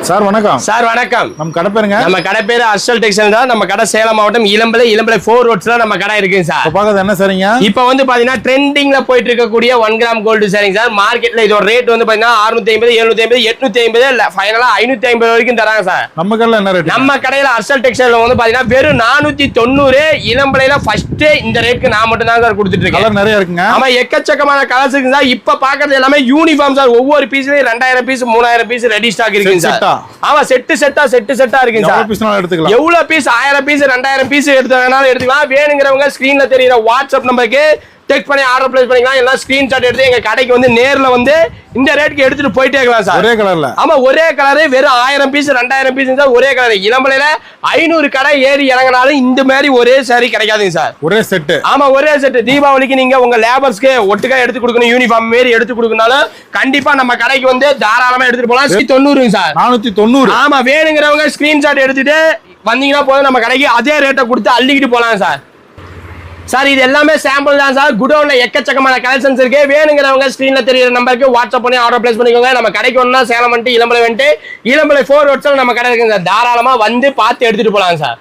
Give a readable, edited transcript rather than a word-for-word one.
Sir வணக்கம். Sir வணக்கம். நம்ம கடை பேருங்க? நம்ம கடை பேரு அர்ஷல் டெக்ஸ்டைல் தான். நம்ம கடை சேலம் மாவட்டம் இளம்பிள்ளை 4 ரோட்ஸ்ல நம்ம கடை இருக்குங்க சார். இப்ப பாக்குறது என்ன சரிங்க? இப்போ வந்து பாத்தீங்கன்னா ட்ரெண்டிங்ல போயிட்டு இருக்கக்கூடிய 1 கிராம் கோல்டு சரிங்க சார். மார்க்கெட்ல இதோட ரேட் வந்து பாத்தீங்கன்னா 650, 750, 850 ஃபைனலா 550 வரைக்கும் தராங்க சார். நம்ம கடையில என்ன ரேட்? நம்ம கடையில அர்ஷல் டெக்ஸ்டைல்ல வந்து பாத்தீங்கன்னா வெறும் 490 இளம்பிள்ளையில ஃபர்ஸ்ட் இந்த ரேட்க்கு நான் மட்டும் தான் சார் கொடுத்துட்டு இருக்கேன். கலர் நிறைய இருக்குங்க. ஆமா, எக்கச்சக்கமான கலர்ஸ் இருக்கு சார். இப்ப பாக்குறது எல்லாமே யூனிஃபார்ம் சார். ஒவ்வொரு பீஸ்லயும் 2000 பீஸ் 3000 பீஸ் ரெடி ஸ்டாக் இருக்குங்க சார். ஆமா, செட் செட்டா இருக்குங்க சார். எவ்வளவு பீஸ்னாலும் எடுத்துக்கலாம். எவ்வளவு பீஸ் 1000 பீஸ் 2000 பீஸ் எடுத்துனாலும் எடுத்துக்கலாம். வேணுங்கிறவங்க ஸ்கிரீன்ல தெரியுற வாட்ஸ்அப் நம்பருக்கு டெக்ஸ்ட் பண்ணி ஆர்டர் பிளேஸ் பண்ணிக்கலாம். எல்லாம் ஸ்கிரீன்ஷாட் எடுத்து எங்க கடைக்கு வந்து நேர்ல வந்து இந்த ரேட்க்கு எடுத்துட்டு போயிட்டே இருக்கலாம் சார். ஒரே கலர்ல. ஆமா, ஒரே கலர். வெறும் 1000 பீஸ் 2000 பீஸ் சார். ஒரே கலர். இளம்பிள்ளையில 500 கடை ஏறி இறங்கினாலும் இந்த மாதிரி ஒரே சாரி கிடைக்காதுங்க சார். ஒரே செட். ஆமா, ஒரே செட். தீபாவளிக்கு நீங்க உங்க லேபர்ஸ்க்கு ஒட்டுக்கா எடுத்து கொடுக்கணும், யூனிஃபார்ம் மாரி எடுத்து கொடுக்கனாலும் கண்டிப்பா நம்ம கடைக்கு வந்து தாராளமா எடுத்துட்டு போலாம். 90 சார். 490. ஆமா, வேணுங்கிறவங்க ஸ்கிரீன்ஷாட் எடுத்துட்டு வந்தீங்கன்னா போதும், நம்ம கடைக்கு அதே ரேட்டை கொடுத்து அள்ளிக்கிட்டு போலாம் சார். சார், இது எல்லாமே சாம்பிள் தான் சார். குடோன்ல எக்கச்சக்கமான கலெக்ஷன்ஸ் இருக்கு. வேணுங்கிறவங்க ஸ்கிரீன்ல தெரியுற நம்பருக்கு வாட்ஸ்அப் பண்ணி ஆர்டர் பிளேஸ் பண்ணிக்கோங்க. நம்ம கடைக்கு ஒண்ணா சேலம் வந்துட்டு இளம்பிள்ளை 4 ரோட்ஸ்ல நம்ம கடை இருக்குங்க சார். தாராளமா வந்து பார்த்து எடுத்துட்டு போலாம் சார்.